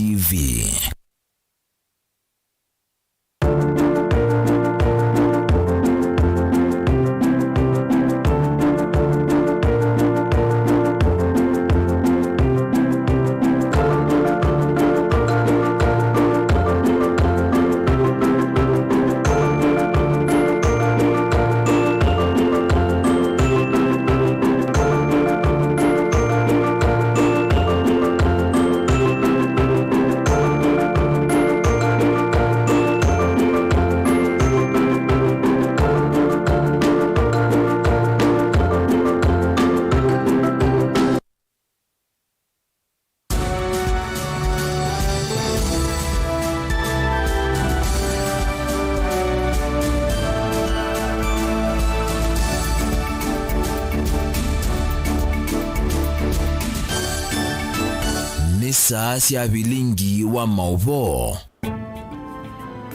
TV. Saa cia Vilingi wa Mauvoo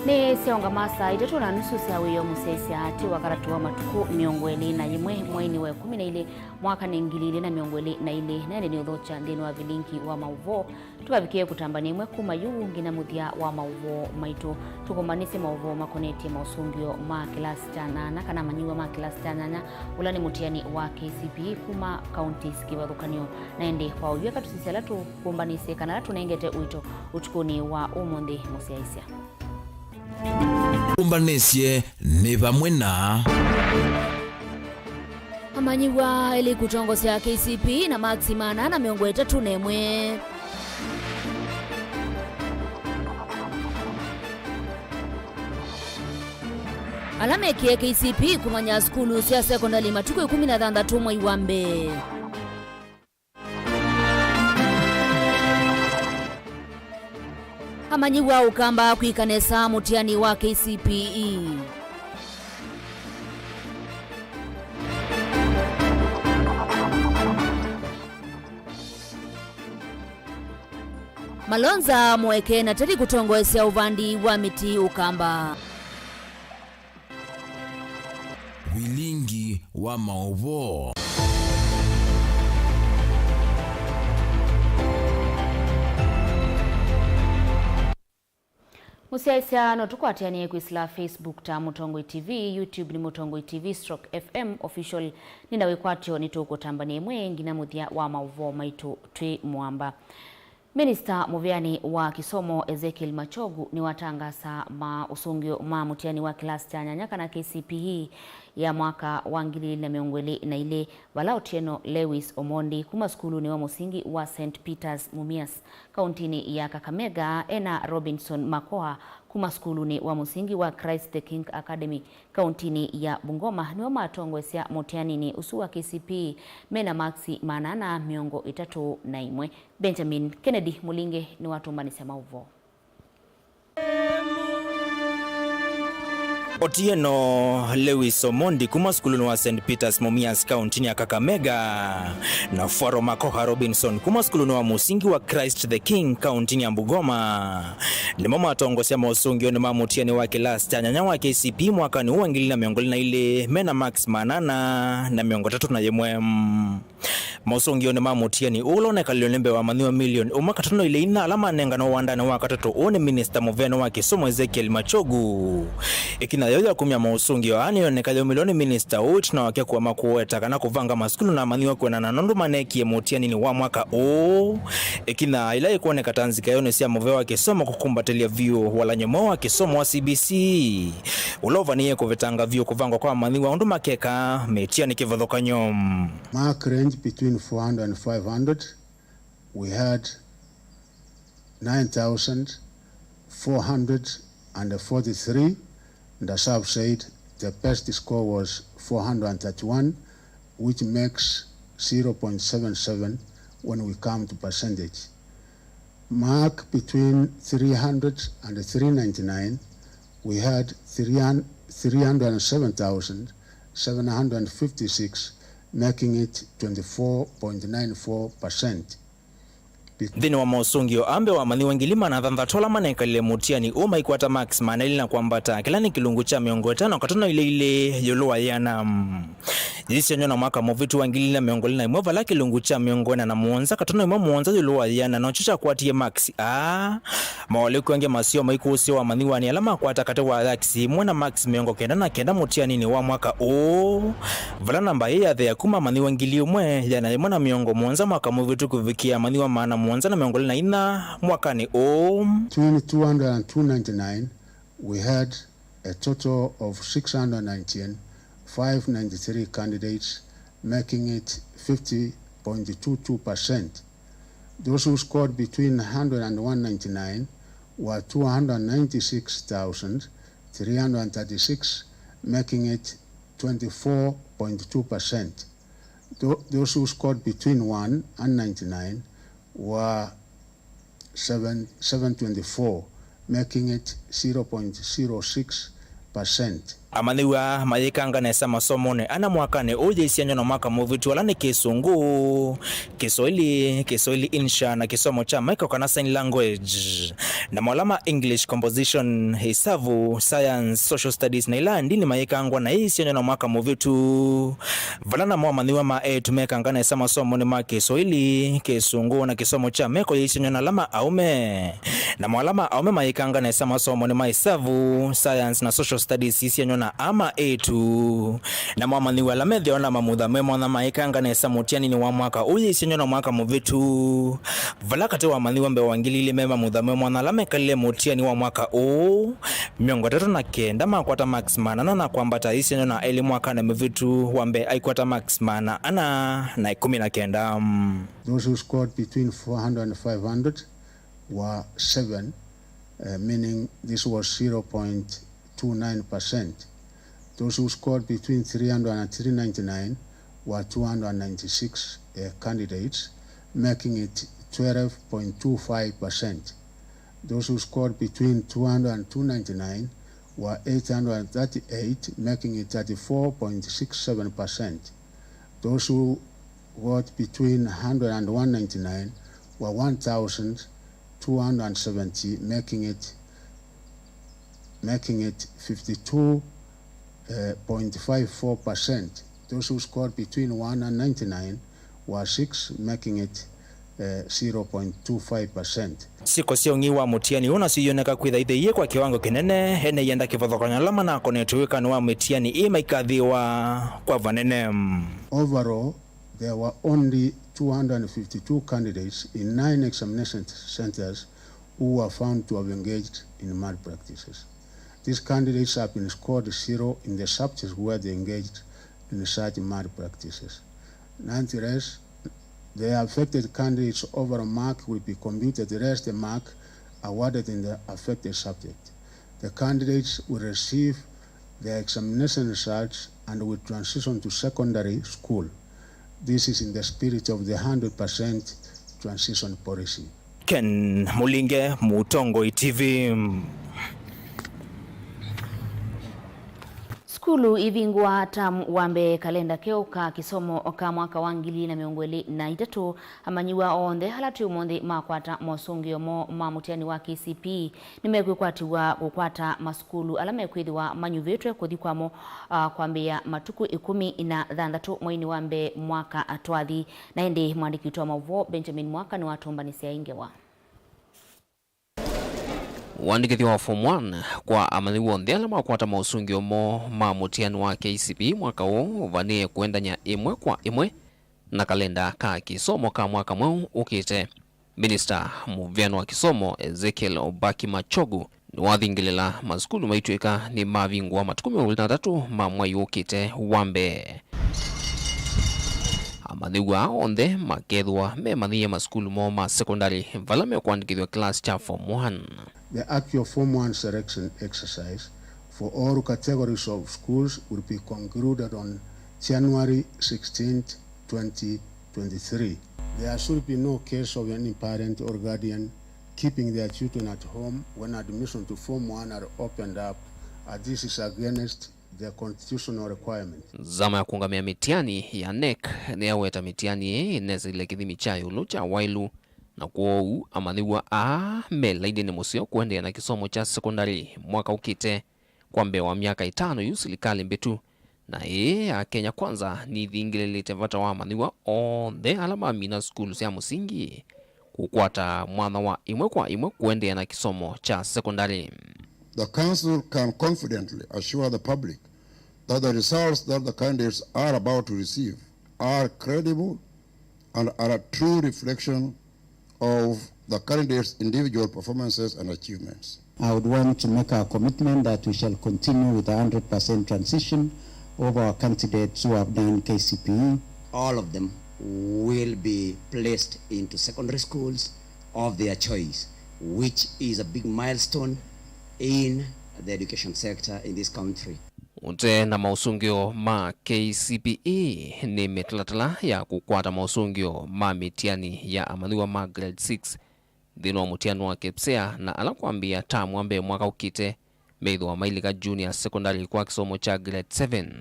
ni sionga masa itatu na nusu cia wiyo musesi ati wakaratu wa matuku miongweli na yimwe mweni wa 12 mwaka ni ngilili na miongweli na ile nene ni udhocha ndini wa Vilingi wa Mauvoo tukavikie kutambani imwe kuma yu ngina muthia wa Mauvoo maito tukomanise Mauvoo makoneti mausungio ma kilasi chanana kana manyiwa ma kilasi chanana ulani mutiani wa KCPE kuma county skivathukanio na ende kwa uyu katusisiala tukumbanise kana tunengete uito utukuni wa umonde musiaisia kumbanesie ni vamwe na amanyiwa ili kutongosea KCPE na maximana na miongo 3 alamekie KCPE kumanya skulu cia sekondari matuku 16 mwai wa mbe amanyiwa ukamba kwikanesa mutiani wa KCPE Malonza mweke na tari kutongoesea uvandi wa miti ukamba Vilingi wa Mauvoo. Musiaisia no tukwatianie kuisla Facebook ta Mutongoi TV, YouTube ni Mutongoi TV /FM official nindawe kwatio nituko tambani mwe ngina muthia wa Mauvoo maitu twi mwamba. Minister Muviani wa Kisomo Ezekiel Machogu ni watangasa usungio mutiani wa kilasi cha nyanyaka na KCPE ya mwaka wa ngili na miongweli na ile Walaotieno Lewis Omondi kuma skulu ni wa musingi wa St. Peter's Mumias kauntini ya Kakamega ena Robinson Makoha kuma skulu ni wa musingi wa Christ the King Academy kauntini ya Bungoma ni wa matongwesya mutiani ni usu wa KCPE mena maxi manana miongo 31. Benjamin Kennedy Mulinge ni watumbanise Mauvoo. Otieno Lewis Omondi kuma skulu wa St. Peter's Mumias County ya Kakamega na Faro Makoha Robinson kuma skulu wa musingi wa Christ the King County ya Bungoma ni mama atongosya mausungio ni mamutiani wa kilasi cha nyanya wa KCPE mwaka ni uangili na miongoli na ile mena max manana na miongo 31. Mausungio ni mamutiani uloneka lionembe wa manhiwa milioni umaka 5 ile ina alama nenga na wandani wa katatu one Minister Muviani wa Kisomo Ezekiel Machogu ikina yoya kumya mausungio ani yoneka lio milioni Minister uchi na wakia kuwa makuweta kana kuvanga maskulu na manhiwa kuena na nondu maneki mutiani ni wa mwaka ikina ilai kuoneka tanzika yone siya Mauvoo wa Kisomo kukumbatelia view wala nyomo wa Kisomo wa CBC ulova niye kuvetanga view kuvangwa kwa manhiwa undu makeka metiani kivadhokanyo mark range between 400 and 500. We had 9,443, and as I've said, the best score was 431, which makes 0.77 when we come to percentage. Mark between 300 and 399, we had 307,756, making it 24.94%. Dhini wa mausungio ambe wa manhiwa ngilima na dhandhatola maneka lile mutiani ikwata max maneli na kuambata kila ni kilungu cha miongo 5 katona ile yolowa yana Jisionyo na mwaka muvitu wangili na miongoli na imwe vala kilungu cha miongona na muonza katono imwe muonza yuluwa yana na chucha kwa tiye maxi mawale kuenge masio maiku usio wa maniwa ni alama kwa atakate wa alaksi mwena maxi miongo kenda na kenda mutia nini wa mwaka vala namba ya the kuma maniwa ngili umwe yana imwe na miongo muonza mwaka muvitu kuvikia maniwa maana muonza na miongoli na ina mwaka ni Between 200 and 299 we had a total of 593 candidates, making it 50.22%. Those who scored between 100 and 199 were 296,336, making it 24.2%. Those who scored between 1 and 99 were 724, making it 0.06%. Amaniwa mayikanga nesa masomone ana mwaka ne oje isianyo na mwaka muvitu wala ni kisungu Kiswahili insha na kisomo cha maiko kana sign language na mwalama English composition hisabu science social studies na ila ndini mayikangwa na isianyo na mwaka muvitu valana mwa maniwa tumekanga nesa masomone ma Kiswahili kisungu na kisomo cha maiko isianyo na lama aume na mwalama aume mayikanga nesa masomone ma hisabu science na social studies isianyo na ama etu na mwamani wala medhio na mamudha mwema na maikanga na esa mutiani ni wa mwaka uye isenyo na mwaka muvitu vala kate wa mani wambe wangilili mema mudha mwema na lame kalile mutiani wa mwaka miongo tatu na kenda makwata max mana na kwambata isenyo na eli mwaka na muvitu wambe aikwata max mana ana na 19. Those who scored between 400 and 500 were 7, meaning this was 0.29%. Those who scored between 300 and 399 were 296 candidates, making it 12.25%. Those who scored between 200 and 299 were 838, making it 34.67%. Those who got between 100 and 199 were 1,270, making it 52.54%. Those who scored between 1 and 99 were 6, making it 0.25%. Siko siongiwa mutiani una siyoneka kwithaithie kwa kiwango kinene hene yenda kivothokanya lama na konetuika ni wa mutiani imaikathiwa kwa vanene. Overall, there were only 252 candidates in 9 examination centers who were found to have engaged in malpractices. These candidates have been scored 0 in the subjects where they engaged in such malpractices. Nonetheless, the affected candidates' overall mark will be computed, the rest the mark awarded in the affected subject. The candidates will receive their examination results and will transition to secondary school. This is in the spirit of the 100% transition policy. Ken Mulinge, Mutongo TV. Skulu ivingwa tamu wambe kalenda keuka kisomo oka mwaka wangili na miongweli na itatu amanyiwa onde halati umonde makwata mosungio mo mamutiani wa KCP nimekwatiwa kukwata maskulu alame kwithiwa manyuvetwe kuthikwamo kwambia matuku 16 mwini wambe mwaka atwathi na ende mwandiki wa Mauvoo Benjamin Mwaka ni watumbanisia ingewa Wandiki wa Form 1 kwa amani wonde alama kwata mausungio mo mamutiani wa KCP mwaka wo vanie kuendanya imwe kwa imwe na kalenda ka kisomo ka mwaka mweu ukite. Minister muvyano wa kisomo Ezekiel Obaki Machogu ni wathingilela maskulu maituika ni mavingwa matukumi 23 mamwa yukite wambe. Amadhiwa onde makethwa me madhiye maskulu mo ma secondary valame kwandikithwa class cha Form 1. The actual Form 1 selection exercise for all categories of schools will be concluded on January 16th, 2023. There should be no case of any parent or guardian keeping their children at home when admission to Form 1 are opened up, as this is against the constitutional requirement. Zama ya kuungamia mitiani ya NEC ni yaweta mitiani inezile kithimi cha yulu cha wailu na kuou amadhiwa melaidi ni musio kuendea na kisomo cha sekondari mwaka ukite kwa mbewa miaka 5 yu serikali mbetu na ya Kenya Kwanza ni thingililite vata wa maniwa onthe alama mina skulu cia musingi kukwata mwana wa imwe kwa imwe kuendea na kisomo cha secondary. The council can confidently assure the public that the results that the candidates are about to receive are credible and are a true reflection of the candidates' individual performances and achievements. I would want to make a commitment that we shall continue with 100% transition of our candidates who have done KCPE. All of them will be placed into secondary schools of their choice, which is a big milestone in the education sector in this country. Unte na mausungio ma KCPE ni metalatala ya kukwata mausungio ma mitiani ya amaliwa ma grade 6 dhino wa mutiani wa kepsea na alakuambia tamu ambe mwaka ukite meidho wa mailika junior secondary kwa kisomo cha grade 7.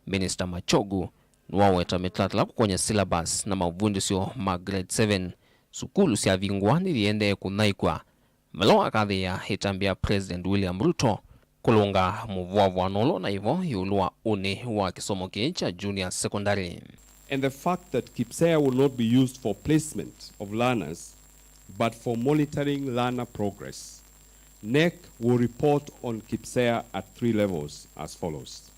Minister Machogu nuwaweta metalatala kwenye syllabus na mavundisio ma grade 7 sukulu siya vingwani liende kunaikwa malawa kadhi ya hitambia President William Ruto kulunga Mauvoo anolo na hivyo yulua une wa kisomo cha junior secondary. And the fact that KIPSEA will not be used for placement of learners but for monitoring learner progress. NEC will report on KIPSEA at 3 levels as follows.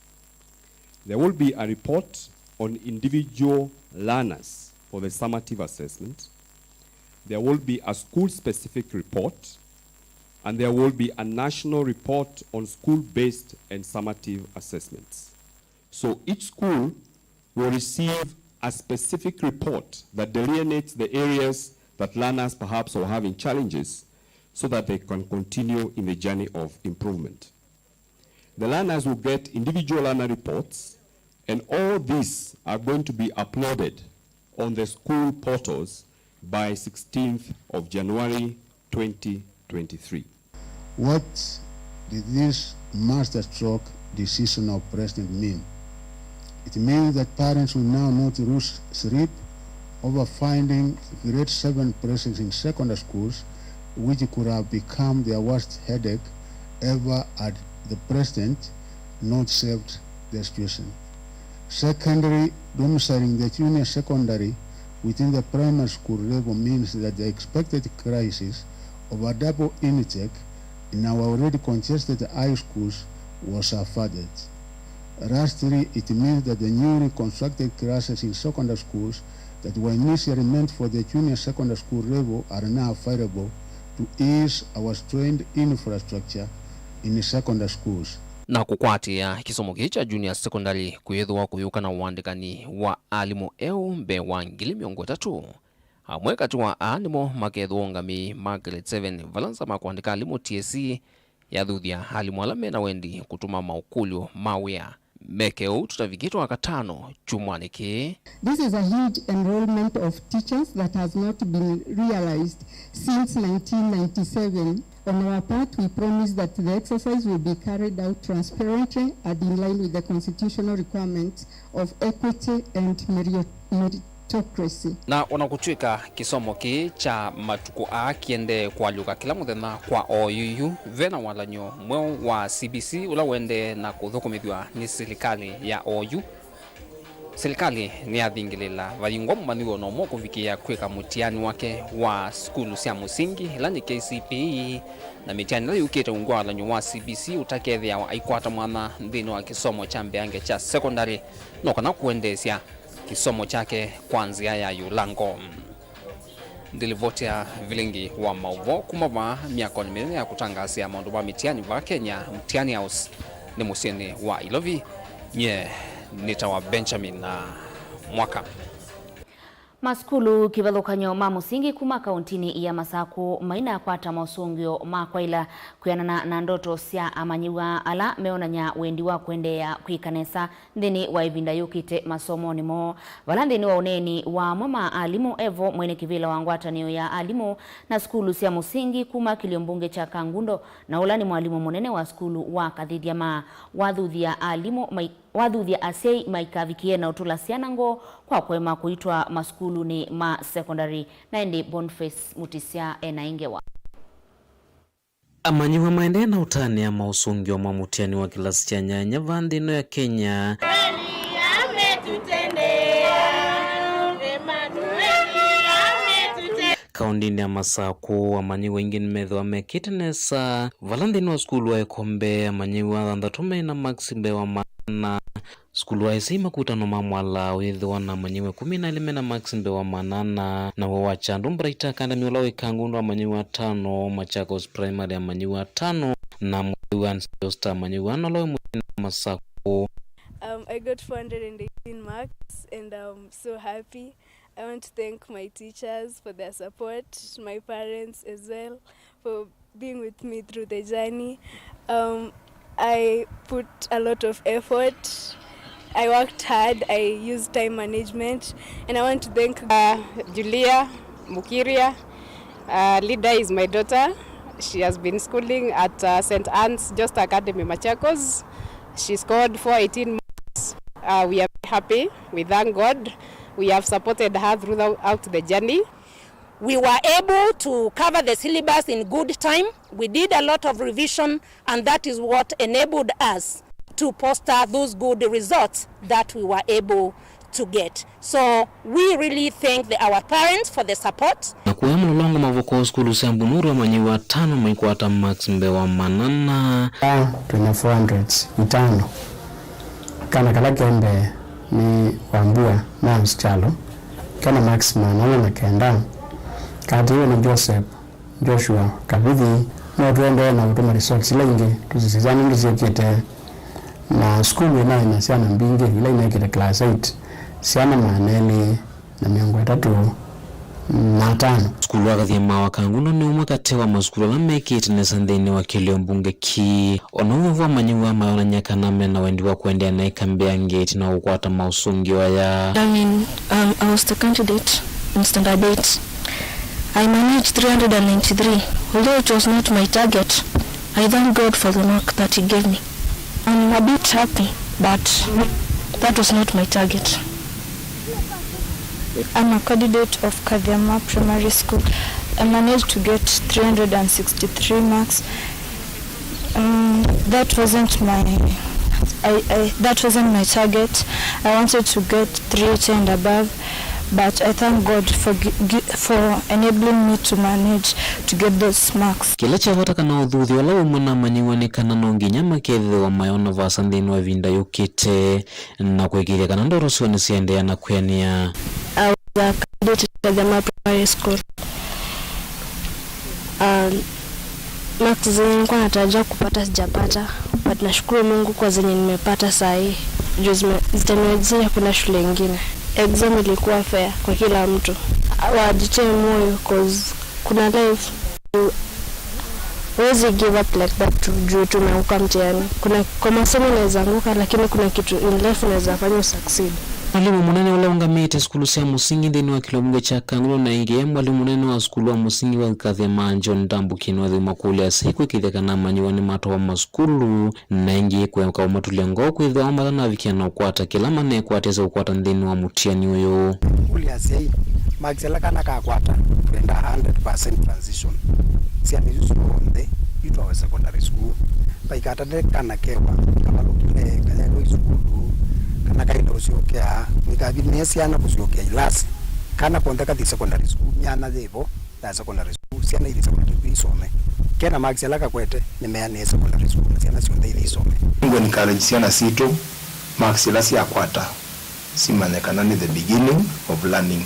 There will be a report on individual learners for the summative assessment. There will be a school-specific report, and there will be a national report on school-based and summative assessments. So each school will receive a specific report that delineates the areas that learners perhaps are having challenges so that they can continue in the journey of improvement. The learners will get individual learner reports, and all these are going to be uploaded on the school portals by 16th of January 2023. What did this masterstroke decision of President mean? It means that parents will now not lose sleep over finding grade 7 presents in secondary schools, which could have become their worst headache ever had the president not saved the situation. Secondary, domiciling the junior secondary within the primary school level means that the expected crisis of a double intake in our already congested high schools was averted. Lastly, it means that the newly constructed classes in secondary schools that were initially meant for the junior secondary school level are now available to ease our strained infrastructure in secondary schools. Na kukwatia kisomo cha junior secondary kuyethwa kuyuka na uandikani wa alimu mbe wa ngili miongo 3 amwe kati wa alimu makethwa ngami grade 7 valanza makuandika alimu TSC ya dhuthia alimu alame na wendi kutuma maukulio mawea mekeo tutavikitwa katano chumwanike. This is a huge enrollment of teachers that has not been realized since 1997. On our part, we promise that the exercise will be carried out transparently and in line with the constitutional requirements of equity and meritocracy. Na unakuchwika kisomo cha matuku kiende kwa luka kila muthenya kwa OUU vena walanyo mweo wa CBC ula wende na kuthukumithwa ni serikali ya OUU. Serikali ni athingilila vaingwa maniwo no mo kuvikia kwika mutiani wake wa skulu cia musingi lani KCPE na mitiani la yukite ungwa la wa CBC utakethia wa aikwata mwana ndino wa kisomo cha mbeange cha secondary no kana kuendesya kisomo chake kwanzia ya yulango. Ndilivotia Vilingi wa Mauvoo kumava miakoni minene ya kutangasia maundu wa mitiani wa Kenya mtiani house ni musini wa Ilovi nitawa Benjamin na mwaka. Maskulu kivathukanyo ma musingi kuma kauntini ya Masaku maina kwata mausungio makwaila kuyanana na ndoto cia amanyiwa ala meonanya wendi wa kuendea kwikanesa ndini wa ivinda yukite masomo nimo valandi ni wa uneni wa mama alimu Evo mwene kivila wa ngwatanio ya alimu na skulu cia musingi kuma kiliombunge cha Kangundo na ulani mwalimu munene wa skulu wa Kathithia ma wathuthia alimu wathuthia asei maikavikie na utula sianango kwa kwema kuitwa maskulu ni ma secondary na ndi Boniface Mutisia enaingewa. Amanyiwa maende na utani ya mausungio mamutiani wa kilasi cha nyanya vandino ya Kenya kaundini ya Masako amanyiwa ingin medho amekitenesa valandini wa skulu wa ekombe amanyiwa andatume na maximbe wa mana skulu wa esima kutano mamwala wetho na amanyiwa 10 na maximbe wa manana na wawachandu mbraita kanda miula wekangundu amanyiwa 5 Machakos primary amanyiwa 5 na mwiwa Josta amanyiwa nalo mwina Masako. I got 418 marks and I'm so happy. I want to thank my teachers for their support, my parents as well for being with me through the journey. I put a lot of effort. I worked hard. I used time management, and I want to thank Julia Mukiria. Lida is my daughter. She has been schooling at St. Anne's Just Academy, Machakos. She scored 418 marks. We are happy. We thank God. We have supported her throughout the journey. We were able to cover the syllabus in good time. We did a lot of revision, and that is what enabled us to poster those good results that we were able to get. So we really thank our parents for the support. Na kuwa mlolongo Mauvoo skulu Sambunuru amanyiwa 5 maikwata max mbewa manana. 2400 itano. Kana kala kembe ni wambua na msichalo. Kana max manana na kenda. Katiwe ni Joseph, Joshua, kabithi. Na tuende na utuma results lengi. Tuzisizani mliziekete. Na skulu na siana mbingi ila inakita class 8. Siana maneli na miongo 3 na 5. Skulu wakathima wakanguno ni umwakatewa maskulu la mekiti na sandeni wa kilio mbunge ki onovu amanyiwa mayona nyakaname na wendi wa kuendea na ikambia ngeti na ukwata mausungi wa ya. I was the candidate in standard 8. I managed 393. Although it was not my target, I thank God for the mark that he gave me. I'm a bit happy, but that was not my target. I'm a candidate of Kadhiama Primary School. I managed to get 363 marks. That wasn't my target. I wanted to get 380 and above, but I thank God for enabling me to manage to get those marks. Kila chavata kana udhuthi wala umana manyiwa ni kana nonginya makethe wa mayona vasandhini wa vinda yukite na kuekiria kana ndoro suwani siende ya na kuenia. I was a candidate at the Primary School. Marks zenye nilikuwa natarajia kupata sijapata, but nashukuru Mungu kwa zenye nimepata sahi. Juu zitaniwezesha kwenda shule nyingine. Exam ilikuwa fair kwa kila mtu. Wajitie moyo cause kuna life. Huwezi give up like that juu tumeanguka mtihani. Kwa masomo unaweza anguka, lakini kuna kitu in life unaweza fanya succeed. Mwalimu munene wala ungamete skulu sia musingi ndeni wa kilombe cha kangulo na inge mwalimu munene wa skulu wa musingi wa Kadhiama John Ndambu kinwa dhima kule ya siku ikitheka na manyiwa ni mato wa maskulu na inge kwa matulengo kwithwa wambala na vikia na ukwata kila mane kuateza ukwata ndeni wa mutiani uyo. Kuli ya zei magzela kana kakwata kwenda 100% transition sia ni yusu onde yutu wa secondary school paikata de kana kewa kama lokile kaya kwa skulu kana kaida usiokea nikabinesi ana kusiokea ilasi kana kontaka di secondary school nyana devo da secondary school siana ili secondary isome kena max alaka kwete nimeane secondary school siana sionde ili isome ngo ni college siana sito max lasi akwata simanekana ni the beginning of learning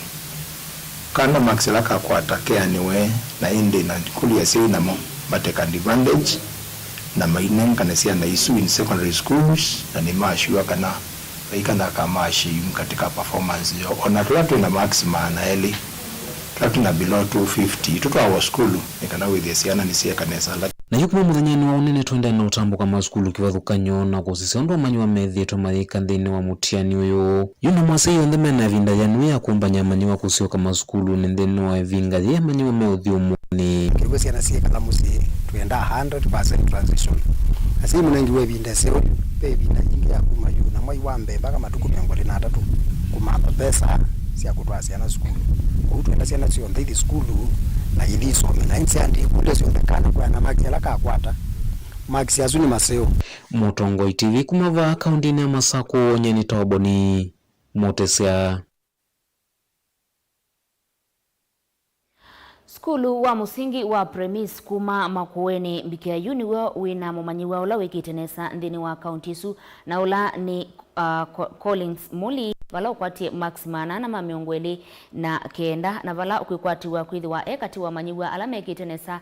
kana max alaka kwata ke anyway na inde na kulia sei na mo bateka advantage na mainen kana siana isu in secondary schools na ni mashua kana ikana kama shi katika performance yo ona tulatu na maxima na eli tulatu na below 250 tutu wa school ikana with the siana ni sia kanesa na yukumu muthanyani wa unene twenda na utambo kama skulu kivathukanyo na kusisondo manyiwa methieto mathika nthini wa mutiani uyu yuna mwasei onthe mena vinda yanu ya kumbanya manyiwa kusio kama skulu ni nthini wa vinga ye manyiwa meuthio muni kigo siana sia kala musi twenda 100% transition asi munengi we vinda seo baby na ingia kuma yu na mwai wambe mpaka matuku 23 kumapa pesa sia kutwa siana skulu utwenda siana sio nthidi skulu na ilisome na insi andi kule sio ndekana kwa na max yala kakwata max yazuni maseo. Mutongo TV kumava kaunti ya Masako nyeni toboni motesea Skulu wa musingi wa premise kuma makueni mbikia yuniwa wina mumanyiwa ula wikitenesa ndini wa kauntisu na ula ni Collins Muli vala ukwati Max Manana mamiongweli na kenda na vala ukikwati wa kuidhi wa kati wa manyiwa alame wikitenesa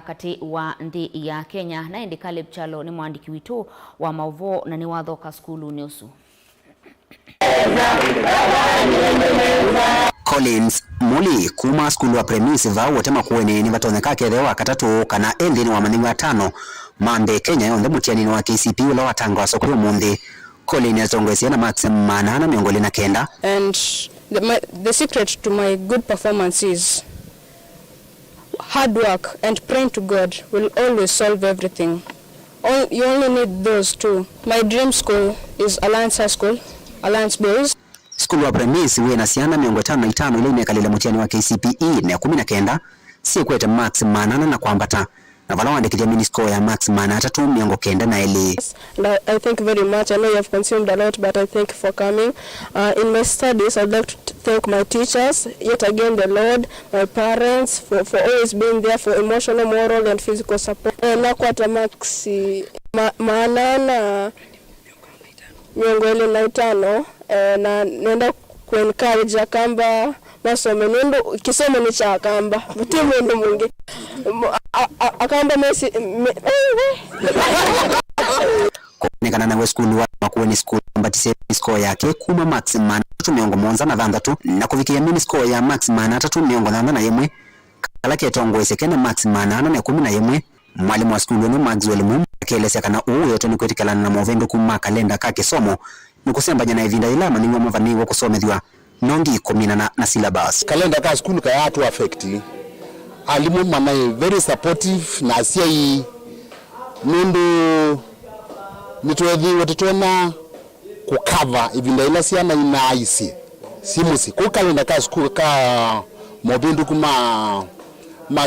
kati wa ndi ya Kenya na indi Caleb Chalo ni mwandiki witu wa Mauvoo na ni wadhoka Skulu Newsu. Collins Muli kuma skulu wa premise va wote makueni ni vatoneka kethewa katatu kana endini wa maningwa 5 mambe Kenya yonde mutiani wa KCP ula watanga wasokuru mundi. Collins yazongwesia na Max Manana miongoli na kenda. And the secret to my good performance is hard work and praying to God will always solve everything. You only need those two. My dream school is Alliance High School, Alliance Boys. Skulu wa premise we na siana miongo 5 ile imekalile mutiani wa KCPE na 19 si kwete Max Manana na kwambata na vala wandikitia mini score ya Max Manana 3 miongo kenda na eli. I thank very much. I know you have consumed a lot, but I thank you for coming. In my studies, I'd like to thank my teachers, yet again the Lord, my parents for always being there for emotional, moral and physical support. Na kwata Max Manana miongo 5 na nenda kuencourage kamba masomo nendo kisomo ni cha kamba mtimu ndo mwingi akamba Messi kuonekana na skulu wa makueni skulu mbatise score yake kuma Max Manana 3 na kuvikia mini score ya Max Manana 3 na yemwe kalake tongo isekena Max Manana na 11 mwalimu wa skulu ni Maxwell Mumu kelesa kana uyo kwetikala na movendo kuma kalenda kake somo nukusembanya na evinda ila maningo mavanigo kusomethwa nongi 10 na syllabus. Kalenda ka skulu ka hatu affect alimu mama very supportive na asia mundu nitwethi wototona kukava evinda ila siana ina isi simusi ku kalenda ka skulu ka movendo kuma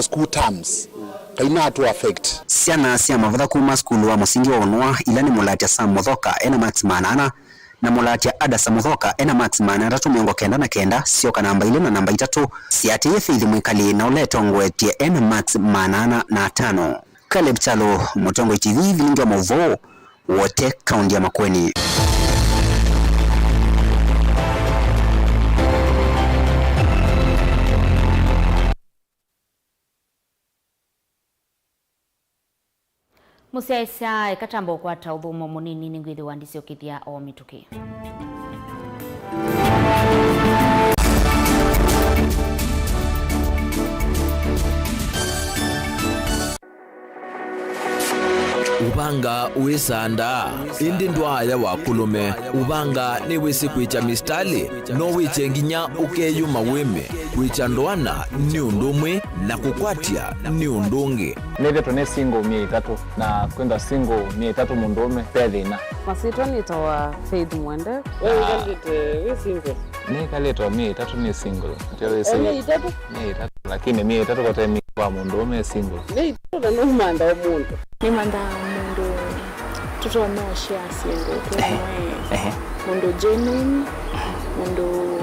school terms kaina hatu affect siana mavadha kuma skulu wa musingi wa onwa ila ni mulati Sam Muthoka ena Max Manana na mulati Ada Samuthoka ena Max Manana 3 sio kana namba 4 na namba 3 siati yefithi mwikali na uletongwe tie ena Max Manana na 5. Caleb Chalo, Mutongoi TV, Vilingi wa Mauvoo, wote kaunti ya Makueni. Musiaisa ekatambo kwa taudhumo munini ningwithi wandisi okithia o mituki. Ubanga uisanda indi ndwaya wa kulume ubanga ni wisi kuicha mistali no wiche nginya ukeyuma wime kuicha ndwana ni undumwe na kukwatia ni undungi neve tone single 300 na kwenda single 300 mundume pedina masito nitawa Faith Mwende wewe we single ni kaleto 300 ni single ndio single 300 lakini 300 kwa time kwa mundume single ni ndo no manda wa mundu ni manda mundu tuto no share single mundu genuine mundu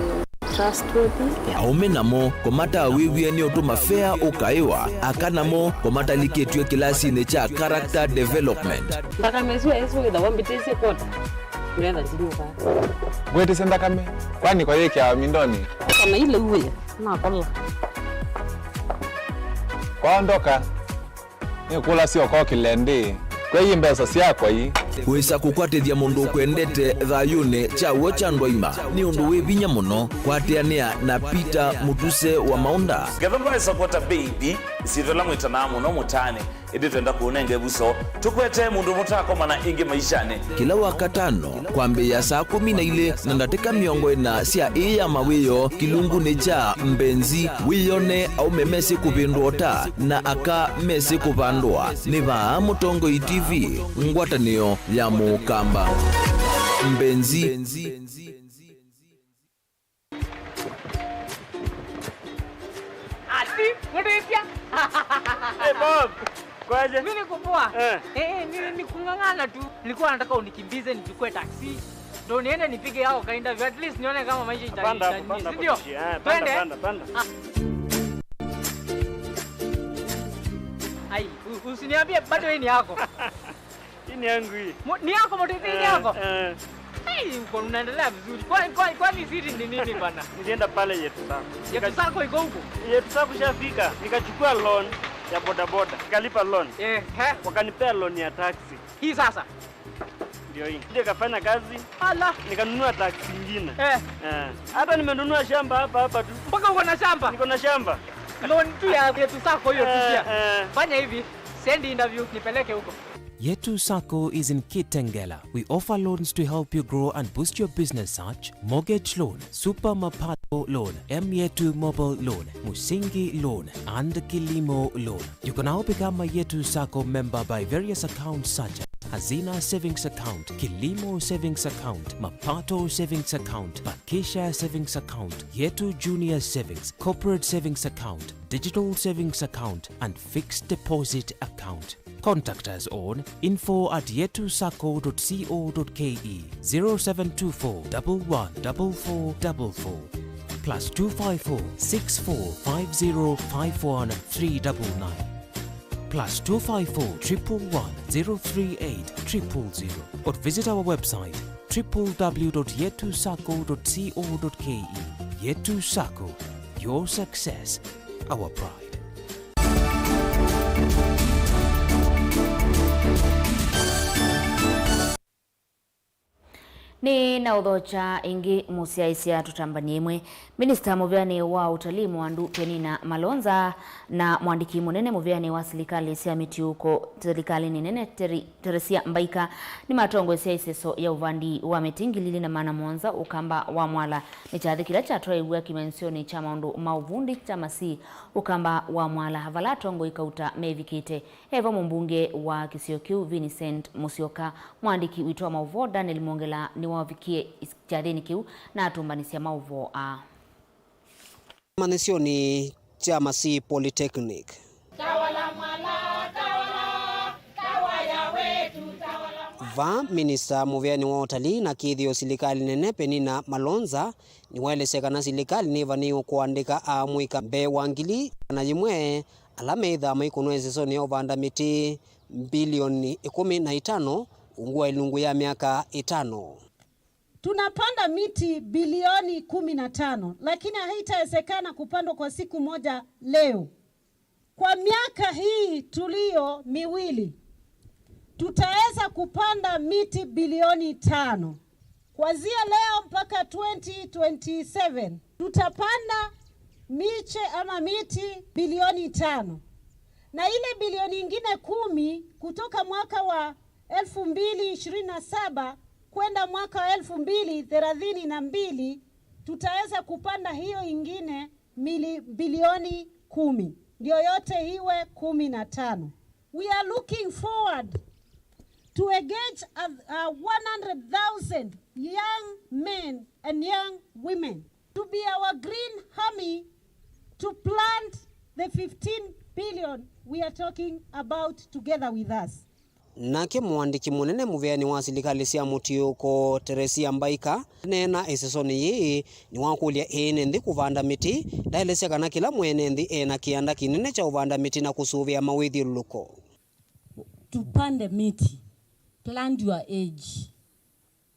trustworthy aumenamo komata wiwie ni otuma fair ukaiwa akanamo komata liketwe kilasi ne cha character development mpaka mezu ezo da wambitese kota nenda zinuka gwete senda kame kwani kwa yeke ya mindoni kama ile uwe na kola kwaondoka ni kula sio kwa kilende kwa hii mbesa siakwa hii wisa kukwatithia mundu kwendete thayune cha wocha ndwaima ni undu wibinya muno kwatiania na Peter Mutuse wa Maunda gavana supporta baby sitola mwitana muno mutane indi twenda kuonenge buso tukwete mundu mutako mana ingi maishane kila wakatano kwambe ya saa 12 na ndateka miongo na sia iya mawiyo kilungu ne cha mbenzi wiyone au memesi kupindota na aka mesi kupandwa ni ba Mutongoi TV ngwatanio ya mukamba mbenzi ati mudipya hey Bob kwaje mimi niko poa ni kungangana tu nilikuwa nataka unikimbize nichukue taxi ndio niende nipige hao kaenda at least nione kama maisha itanisaidia ndio twende Usiniambie bado hii ni yako. Hii ni yangu hii. Ni yako motosikeli ni yako? Hey, uko unaendelea vizuri. Kwani siri ni nini bana? Nilienda pale yetu sako. Yetu sako iko huko? Yetu sako shafika. Nikachukua loan ya bodaboda. Nikalipa loan. Wakanipea loan ya taxi. Hii sasa? Ndio hii. Ndio kafanya kazi. Allah. Nikanunua taxi nyingine. Hata nimenunua shamba hapa tu. Mpaka uko na shamba? Niko na shamba. Loan tu ya yetu sako hiyo tu pia. Fanya hivi. Send interview nipeleke huko. Yetu Sacco is in Kitengela. We offer loans to help you grow and boost your business such mortgage loan, super mapato loan, Yetu mobile loan, Musingi loan, and Kilimo loan. You can now become a Yetu Sacco member by various accounts such as Hazina Savings Account, Kilimo Savings Account, Mapato Savings Account, Bakisha Savings Account, Yetu Junior Savings, Corporate Savings Account, Digital Savings Account, and Fixed Deposit Account. Contact us on info@yetusacco.co.ke 0724 114444 +254 6450 51399 +254 111 038 000 or visit our website www.yetusacco.co.ke. Yetu Sacco, your success, our pride. Ni na udhocha ingi musiaisia tutambaniemwe Minister Muvyani wa utalii Mwandu Penina Malonza na mwandiki munene Muvyani wa serikali sia miti huko serikali ni nene Teresia Mbaika ni matongo sia iseso ya uvandi wa metingilili na mana mwanza ukamba wa mwala ni chadhi kila chatoa iwea kimensioni cha maundu mauvundi chama si ukamba wa mwala havala tongo ikauta mevikite heva mbunge wa Kisiokiu Vincent Musioka mwandiki witoa Mauvoo Daniel Mongela ni wavikie chadeni kiu na atumbanisia Mauvoo manesioni chama si Polytechnic. Tawala mwala, tawala wetu, Va Minister Muvyani wa utalii na kithio serikali nene Penina Malonza ni waeleseka na serikali ni vani kuandika amwika mbe wangili na yimwe alameitha maikunwezesoni ya uvanda miti bilioni 15 ungua ilungu ya miaka 5. Tunapanda miti bilioni 15, lakini haitawezekana kupandwa kwa siku moja leo. Kwa miaka hii tulio miwili, tutaweza kupanda miti bilioni 5. Kuanzia leo mpaka 2027, tutapanda miche ama miti bilioni 5. Na ile bilioni ingine 10 kutoka mwaka wa 2027 kwenda mwaka wa 2032 tutaweza kupanda hiyo ingine bilioni 10. Ndio yote iwe 15. We are looking forward to engage 100,000 young men and young women to be our green army to plant the 15 billion we are talking about together with us. Nake mwandiki munene Muvyani wa serikali sia mutiuko Teresia Mbaika nena esesoni yi ni wakulia ene nthi kuvanda miti daelesya kana kila mwene nthi ena kianda kinene cha uvanda miti na kusuvia mawithiuluko. Tupande miti, plant your age.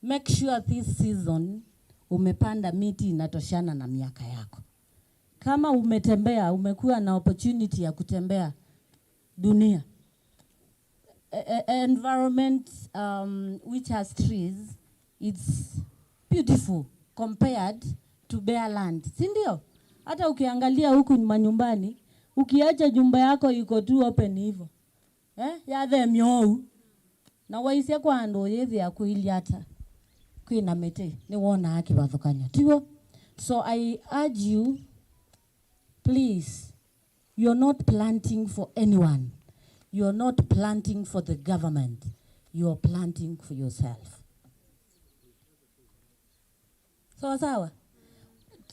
Make sure this season umepanda miti inatoshana na miaka yako. Kama umetembea, umekuwa na opportunity ya kutembea dunia, environment which has trees, it's beautiful compared to bare land. Sindio? Hata ukiangalia huku manyumbani, ukiacha jumba yako iko tu open hivyo. Ya the myou. Na waisia kwa ando yezi ya kuiliata. Kuina mete, ni wona haki bathukanya. Tigo? So I urge you, please, you're not planting for anyone. You're not planting for the government. You're planting for yourself. Sawa.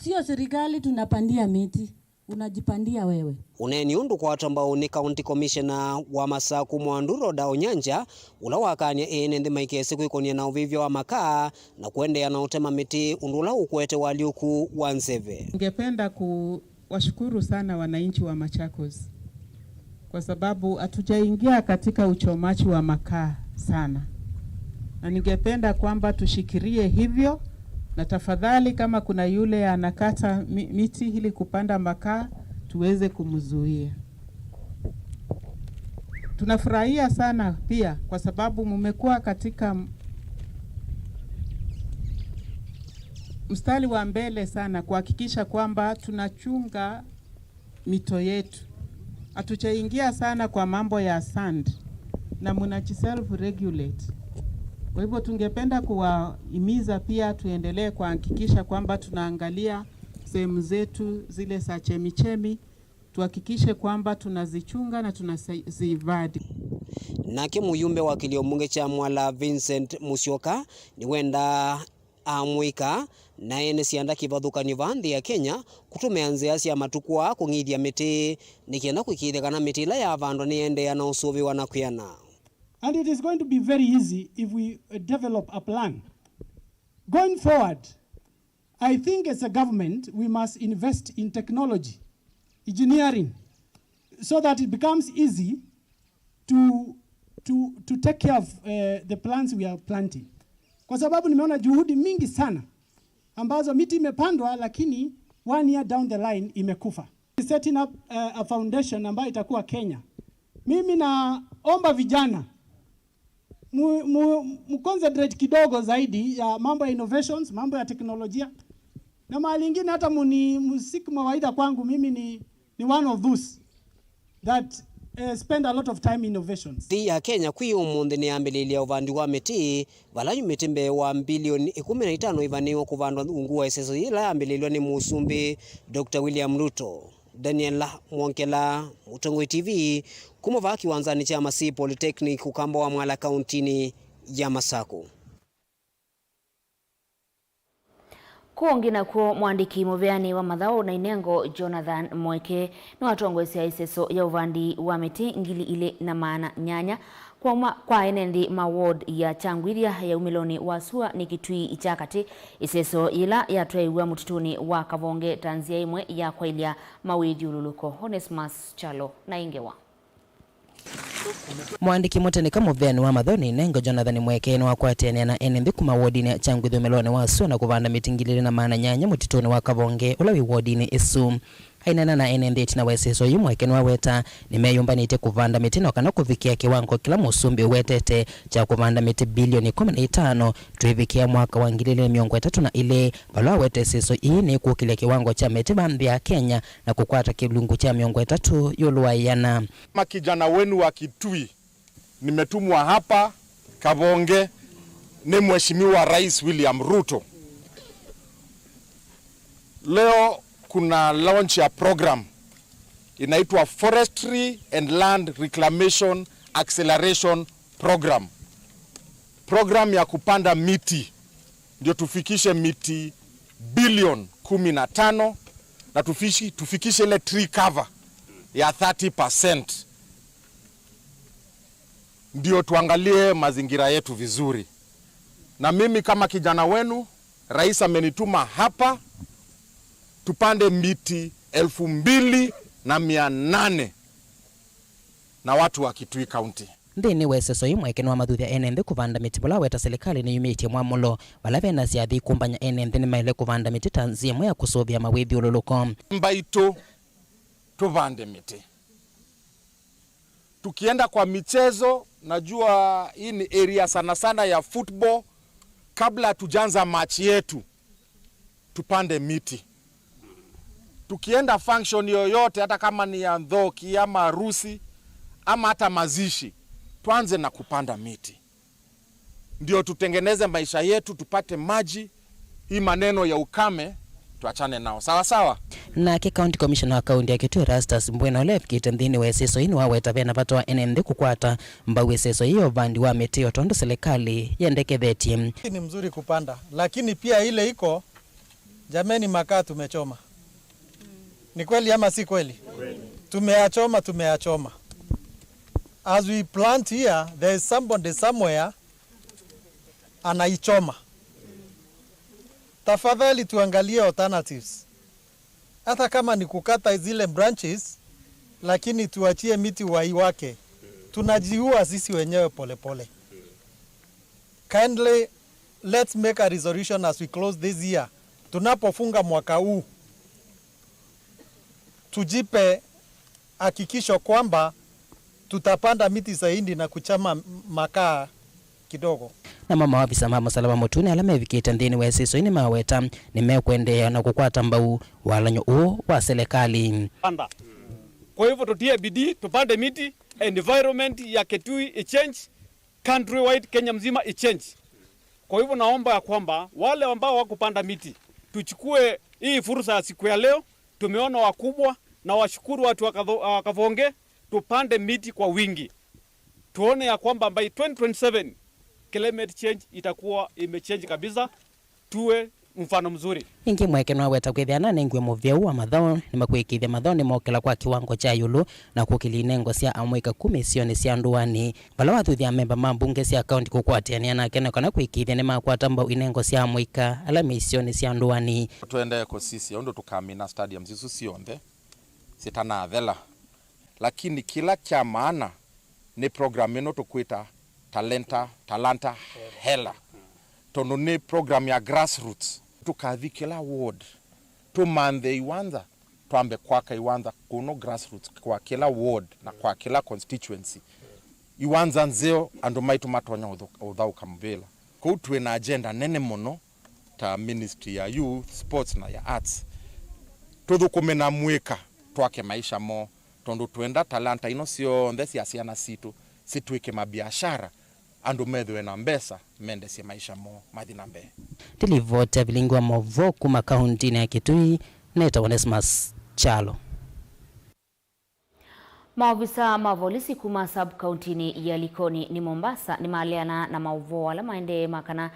Sio serikali tunapandia miti, unajipandia wewe. Uneni undu kwa watu ambao ni county commissioner wa Masaku Mwanduro da Onyanja ula wakania ene ndi maikesi kuikonia na uvivyo wa makaa na kuendea na utema miti undula ukwete waliuku wanseve. Ningependa kuwashukuru sana wananchi wa Machakos kwa sababu hatujaingia katika uchomaji wa makaa sana, na ningependa kwamba tushikirie hivyo, na tafadhali kama kuna yule anakata miti ili kupanda makaa tuweze kumzuia. Tunafurahia sana pia kwa sababu mmekuwa katika mstari wa mbele sana kuhakikisha kwamba tunachunga mito yetu. Hatujaingia sana kwa mambo ya sand na mnajiself regulate. Kwa hivyo tungependa kuwahimiza pia tuendelee kuhakikisha kwamba tunaangalia sehemu zetu zile za chemichemi, tuhakikishe kwamba tunazichunga na tunazihifadhi. Nake muyumbe wa kiliomunge cha Mwala Vincent Musyoka ni wenda amwika na ene sianda kivathukani vanthi ya Kenya kutumeanzia cia matukua kung'ithia miti nikienda kwikithekana miti ila ya vandwa ni ende ya na usuvi wana kuyana. And it is going to be very easy if we develop a plan. Going forward, I think as a government, we must invest in technology, engineering, so that it becomes easy to take care of the plants we are planting. Kwa sababu nimeona juhudi mingi sana ambazo miti imepandwa lakini 1 year down the line imekufa. Setting up a foundation ambayo itakuwa Kenya. Mimi naomba vijana concentrate kidogo zaidi ya mambo ya innovations, mambo ya teknolojia. Na mahali ingine hata muziki mawaida kwangu mimi ni one of those that spend a lot of time innovations. Ya Kenya kwi umundi ni ambililia uvandi wa miti valayu mitimbe wa bilioni 15 ivaniwa kuvandwa ungua iseso ila ambililiwa ni musumbi Dr. William Ruto. Daniela Mwonkela, Mutongoi TV, kumova kiwanzani cha Masi Polytechnic ukamba wa Mwala kauntini ya Masako. Kuongi na kuo mwandiki muveani wa Mathao na Inengo Jonathan Mweke na watongwesi ya iseso ya uvandi wa miti ngili ile na maana nyanya kwa enendi maward ya Changwiria ya umiloni wa Sua ni Kitui Ichakati iseso ila ya tuaiwa mutituni wa Kavonge tanzia imwe ya kwailia mawidi ululuko. Onesmus Chalo na Ingewa. Mwandiki mutenika muveani wa Mathao na Inengo Jonathan Mweke wa kwatenia na enendi kuma wardini ya Changwiria umiloni wa Sua na kuvanda miti ngili na maana nyanya mutituni wa Kavonge ulawi wardini isu. Hainana na enendi tina weseso yu Mweke wa weta ni meyumbanite kuvanda miti na kana kufikia kiwango kila musumbi wetete cha kuvanda miti bilioni 15 tuivikia mwaka wa 2030 na ile balwa wete seso hii ni kukilia kiwango cha miti bambi ya Kenya na kukwata kilungu cha 3 yuluwayana. Makijana wenu wa Kitui nimetumwa hapa Kavonge ni Mheshimiwa Rais William Ruto. Leo kuna launch ya program inaitwa Forestry and Land Reclamation Acceleration Program. Program ya kupanda miti ndio tufikishe miti bilioni 15 na tufikishe ile tree cover ya 30%. Ndio tuangalie mazingira yetu vizuri. Na mimi kama kijana wenu, rais amenituma hapa tupande miti 2,800 na watu wa Kitui County. Ndini weseso yu Mweke wa mathuthia enende kuvanda miti bula weta serikali ni yumitie mwamulo wala vena siathi kumbanya enende ni maile kuvanda miti tanzia mwe ya kusovia mawithi ululuko. Mbaito tuvande miti. Tukienda kwa michezo, najua hii ni area sana sana ya football. Kabla tujanza match yetu tupande miti. Tukienda function yoyote hata kama ni ya ndhoki ama harusi ama hata mazishi, tuanze na kupanda miti. Ndio tutengeneze maisha yetu, tupate maji, hii maneno ya ukame tuachane nao. Sawa sawa. Na county commissioner wa kaunti ya Kitui Rastas Mbwena Olefkite ndini weseso ini waweta vena vatoa enende kukwata mba weseso hiyo bandi wa meti otondo serikali yendeke dheti. Ni mzuri kupanda, lakini pia ile iko jameni makaa tumechoma. Ni kweli ama si kweli? Tumeachoma. As we plant here, there is somebody somewhere anaichoma. Tafadhali tuangalie alternatives. Hata kama ni kukata zile branches lakini tuachie miti wai wake. Tunajiua sisi wenyewe polepole. Kindly let's make a resolution as we close this year. Tunapofunga mwaka huu, tujipe hakikisho kwamba tutapanda miti zaidi na kuchama makaa kidogo. Na mama wabisa mama salama mutune alama evikita nthini wesiso ini maweta nimekwendea na kukwata mbau walanyo uo wa serikali. Kwa hivyo tutie bidii tupande miti, environment ya Kitui i-change, countrywide Kenya mzima i-change. Kwa hivyo naomba ya kwamba wale ambao wakupanda miti tuchukue hii fursa ya siku ya leo. Tumeona wakubwa na washukuru watu wa Kavonge, tupande miti kwa wingi. Tuone ya kwamba by 2027 climate change itakuwa imechange kabisa, tuwe mfano mzuri. Ingi mweke no weta kwithiana nengwe muvyeu wa mathao ni makwikithia mathao ni mokela kwa kiwango cha yulu na kukilinengo cia amwika 10 sioni cia nduani bala wathuthia memba mambunge cia county kukwatiania na kene kana kwikithia ni makwata mbau inengo cia amwika ala misioni cia nduani. Tuende ko sisi ondo tukamina stadium zisu cionthe sitana thela, lakini kila kia maana ni program ino tukwita talanta hela tono ni program ya grassroots tukathi kila ward tumanthe iwanza twambe kwaka iwanza kuno grassroots kwa kila ward na kwa kila constituency iwanza nzeo andu maitu matonya uthau kamvela ko tuwe na agenda nene muno ta ministry ya youth sports na ya arts tuthukumena mwika twake maisha mo tondu twenda talanta ino sio ndesi asiana situ situike mabiashara andu methwe na mbesa mendesie maisha mo mathi na mbe. Tilivota Vilingi wa Mauvoo kuma kaunti ya Kitui neta Onesmus Chalo. Maofisa mavolisi kuma sub county ya Likoni ni Mombasa ni maaliana na Mauvoo wala maende makana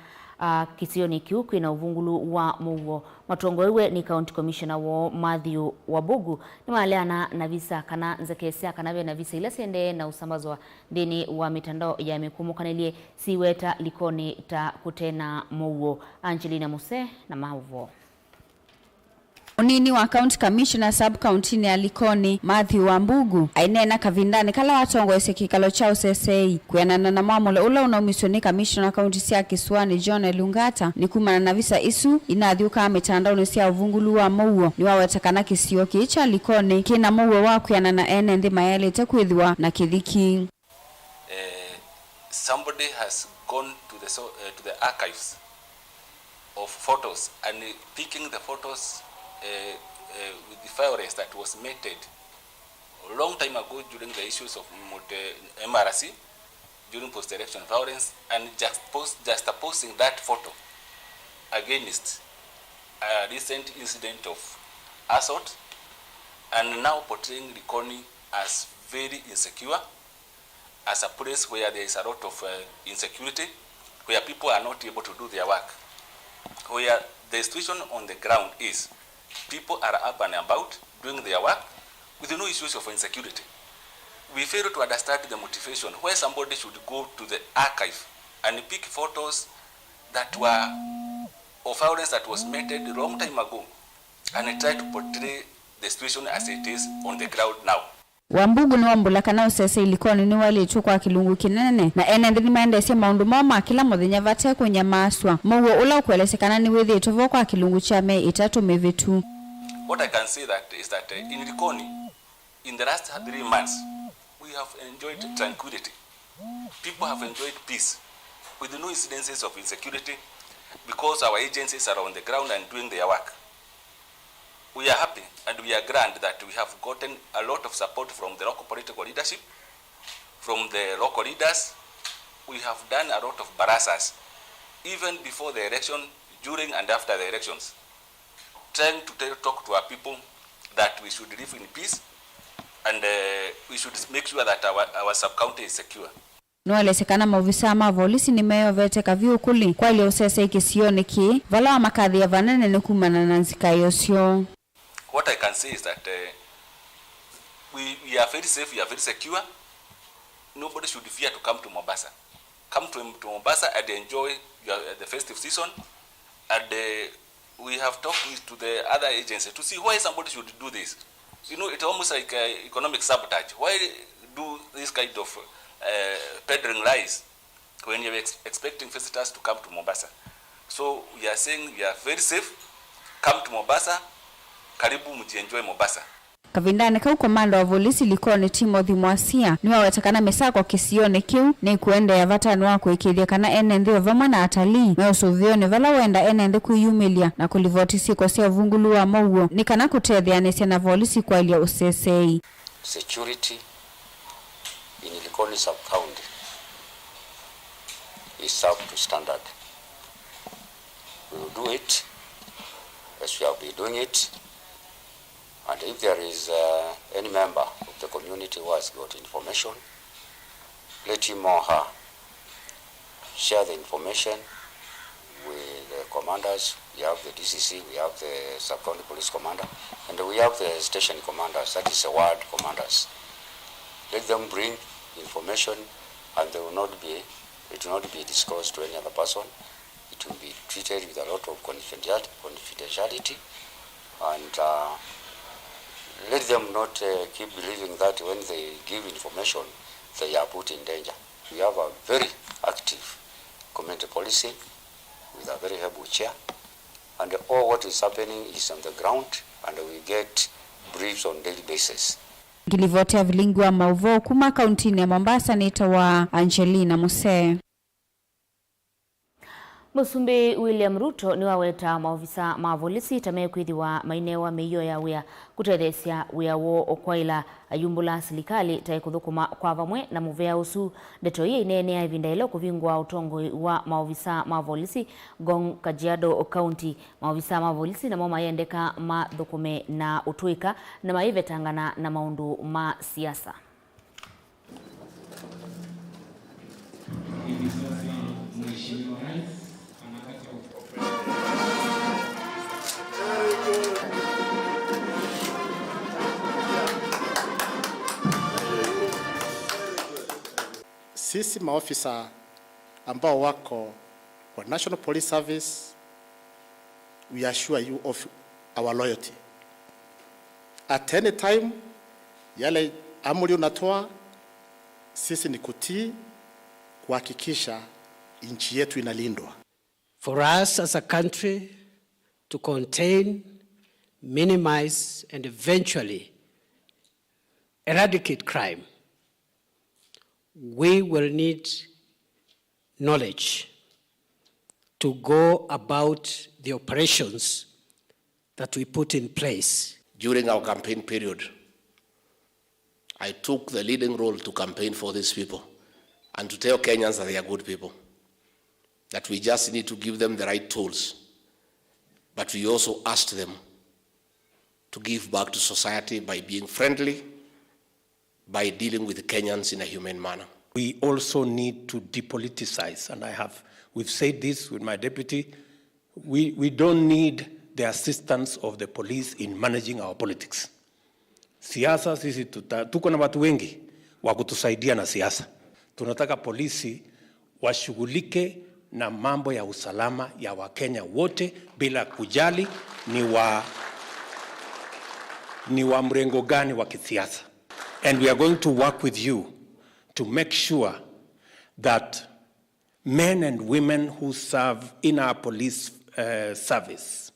kisioni kiukwi na uvungulu wa Mauvoo. Matongoiwe ni county commissioner wa Matthew Wabugu ni maaliana na visa kana nzekesia kana na visa ila sende na usambazwa deni wa mitandao ya mikumukanelie siweta Likoni ta kutena Mauvoo. Angelina Muse na Mauvoo. Unini wa county commissioner sub county ya Likoni Matthew Wabugu ainena kavindani kala watongo ese kikalo chao sesei kuyanana na mamole ula unaumisoni commissioner county sia Kiswani John Lungata ni kumana na visa isu inathiuka mitandao ni sia uvungulu wa Mauvoo ni wawetakana kisio kicha Likoni kina Mauvoo wa kuyanana ene ndi mayele takwithwa na kithiki. Somebody has gone to the archives of photos and picking the photos with the violence that was meted a long time ago during the issues of MRC, during post-election violence, and just posting that photo against a recent incident of assault, and now portraying Likoni as very insecure, as a place where there is a lot of insecurity, where people are not able to do their work, where the situation on the ground is people are up and about doing their work with no issues of insecurity. We fail to understand the motivation where somebody should go to the archive and pick photos that were of violence that was meted a long time ago and try to portray the situation as it is on the ground now. Wambugu ni wambula kana usese Likoni ni wale chukwa kilungu kinene na ene ndini maendesya maundu mama kila muthenya vate kunya maswa Mauvoo ula kuelesekana ni withi itovo kwa kilungu cha Mei 3 mivitu. What I can say that is that in Likoni in the last 3 months we have enjoyed tranquility. People have enjoyed peace with no incidences of insecurity because our agencies are on the ground and doing their work. We are happy and we are glad that we have gotten a lot of support from the local political leadership, from the local leaders. We have done a lot of barasas, even before the election, during and after the elections, trying to talk to our people that we should live in peace and we should make sure that our sub-county is secure. Noelesekana maofisa mavolisi ni meyo vete kaviu kuli kwa ili usese ikisioni ki vala wa makadhi ya vanene ni kumana na nzika yosio. What I can say is that we are very safe, we are very secure. Nobody should fear to come to Mombasa. Come to Mombasa and enjoy the festive season. And we have talked to the other agencies to see why somebody should do this. You know, it's almost like economic sabotage. Why do this kind of peddling lies when you're expecting visitors to come to Mombasa? So we are saying we are very safe. Come to Mombasa. Karibu mjienjoy Mombasa. Kavindani kau komanda wa polisi likoni Timothy Mwasia niwa watakana mesako kisione kiu ni kuende ya vatanu wako ikilia kana enende vama na atalii na usuvione vala wenda enende kuyumilia na kulivotisi kwa siya vungulu wa Mauvoo ni kana kutedhi anesia na polisi kwa ilia usesei. Security in Likoni sub-county is up to standard. We will do it as we have been doing it. And if there is any member of the community who has got information, let him or her share the information with the commanders. We have the DCC, we have the sub-county police commander, and we have the station commanders, that is the ward commanders. Let them bring information, and it will not be disclosed to any other person. It will be treated with a lot of confidentiality, and let them not keep believing that when they give information, they are put in danger. We have a very active community policing with a very able chair, and all what is happening is on the ground, and we get briefs on daily basis. Gilivotea Vilingi wa Mauvoo kuma kauntini ya Mombasa nita wa Angelina Muse. Musumbi William Ruto ni waweta maofisa mavolisi tamekuithi wa mainewa meiyo ya wea kutethesia wea wo okwaila ayumbula silikali taikuthukuma kwa vamwe na muvea usu deto ye inene ya ivindailo kuvingwa utongo wa maofisa mavolisi Gong Kajiado County. Maofisa mavolisi na moma yendeka mathukume na utuika na maivetangana na maundu ma siasa. Sisi maofisa ambao wako kwa National Police Service, we assure you of our loyalty. At any time, yale amri unatoa, sisi ni kutii kuhakikisha nchi yetu inalindwa. For us as a country to contain, minimize, and eventually eradicate crime, we will need knowledge to go about the operations that we put in place. During our campaign period, I took the leading role to campaign for these people and to tell Kenyans that they are good people, that we just need to give them the right tools. But we also asked them to give back to society by being friendly, by dealing with the Kenyans in a humane manner. We also need to depoliticize, and we've said this with my deputy, we don't need the assistance of the police in managing our politics. Siasa sisi tuko na watu wengi wa kutusaidia na siasa. Tunataka polisi washughulike na mambo ya usalama ya Wakenya wote bila kujali ni wa mrengo gani wa kisiasa. And we are going to work with you to make sure that men and women who serve in our police service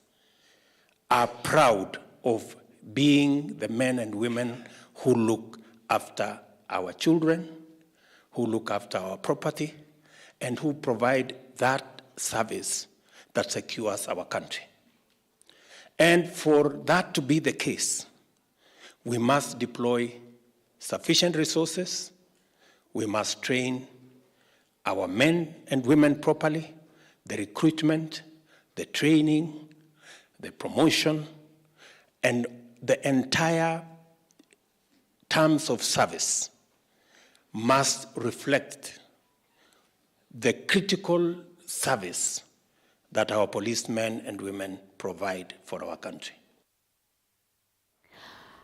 are proud of being the men and women who look after our children, who look after our property, and who provide that service that secures our country. And for that to be the case, we must deploy sufficient resources. We must train our men and women properly, the recruitment, the training, the promotion, and the entire terms of service must reflect the critical service that our policemen and women provide for our country.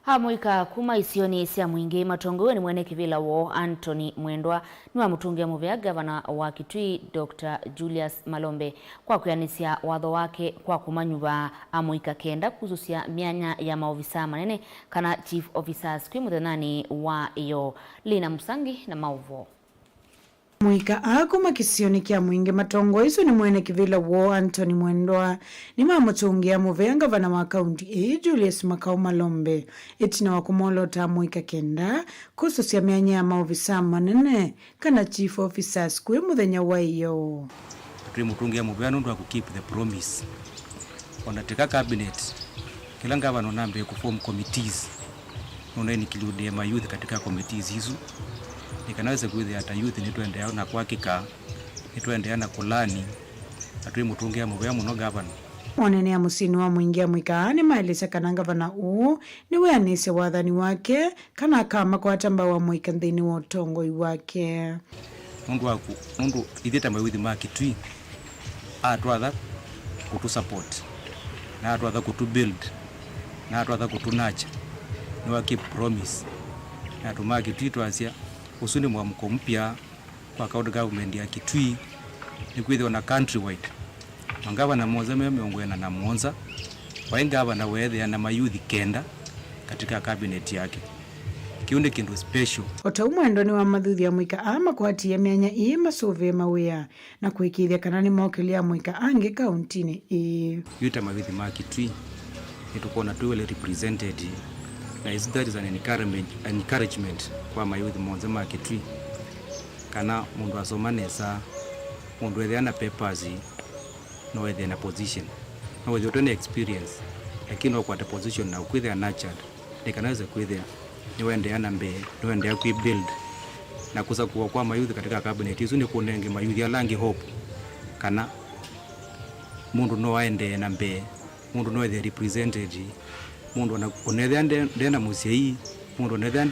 Hamuika kuma isioni sia mwingi matongo ni mwene kivila wo Anthony Mwendwa ni wa mutungia muvea gavana wa Kitui Dr. Julius Malombe kwa kuyanisia watho wake kwa kumanyuva amuika kenda kuzusia mianya ya maofisa manene kana chief officers kwi muthenani wa iyo Lina Musangi na Mauvoo. Muika akuma kisioni kia mwingi matongo iso ni mwene kivila wo Anthony Mwendwa ni mamutungia muvea gavana wa kaunti Julius Malombe itina wakumolota muika kenda kususia mianya ya maofisa manene kana chief officers kwi muthenya wa iyo. Mutungia muvea nundu wa keep the promise. Wanateka cabinet kila gavana nambe kuform committees nuna include ma youth katika committees hizo nikanaweza kuweza hata youth nituendea na kwa kika nituendea na kulani atui mutungia muvea muno gavana Mwanene ya musini wa mwingia mwikaani maeleza kana gavana ni weanise wathani wake kana kama kwa tamba wa mwika nthini wa utongoi wake nundu itheta mayuthi ma Kitui atwatha kutu support na atwatha kutu build na atwatha kutu nurture ni wa keep promise na tuma Kitui twasia usuni mwamko mpya kwa county government ya Kitui ni kwithwa na countrywide mangavana moza meongwena na monza waingavana wethe na mayuthi kenda katika cabinet yake kiunde kindu special. Mwendo ni wa mathuthi ya mwika ama kuhatia mianya masuve mawea na kuikithia kana ni mokelia mwika ange kauntini yuta mayuthi ma Kitui itukona tu well represented na is that is an encouragement kwa mayuthi monza ma Kitui kana mundu asomanesa mundu wethiana papers no wethiana position no wethiana experience lakini wakwata position na ukwithia nurtured nikanaweza kwithia niwendeana mbe niwendea ku build na kuza kuwa kwa mayuthi katika cabinet hizo ni kunenge mayuthi alangi hope kana mundu no aende na mbe mundu no the represented mundu na onethia ndena musei mundu onethia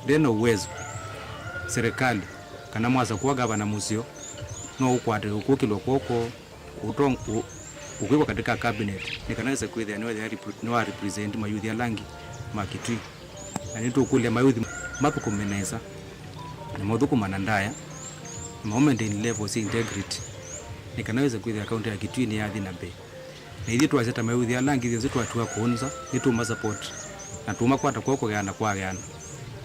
ndena uwezo serikali kana mwaza kuwa gavana musio no ukwate ukukilo koko utongo ukiwa katika cabinet nikanaweza kwithia no represent mayuthi alangi ma Kitui na nitu kulia mayuthi mapukumeneza na mothuku manandaya moment in level si integrity nikanaweza kwithia account ya Kitui ni yathi na mbe na ithi twazeta mayuthi alangi ithi twatwa kuonza nituma support na tuma kwata koko gana kwa gana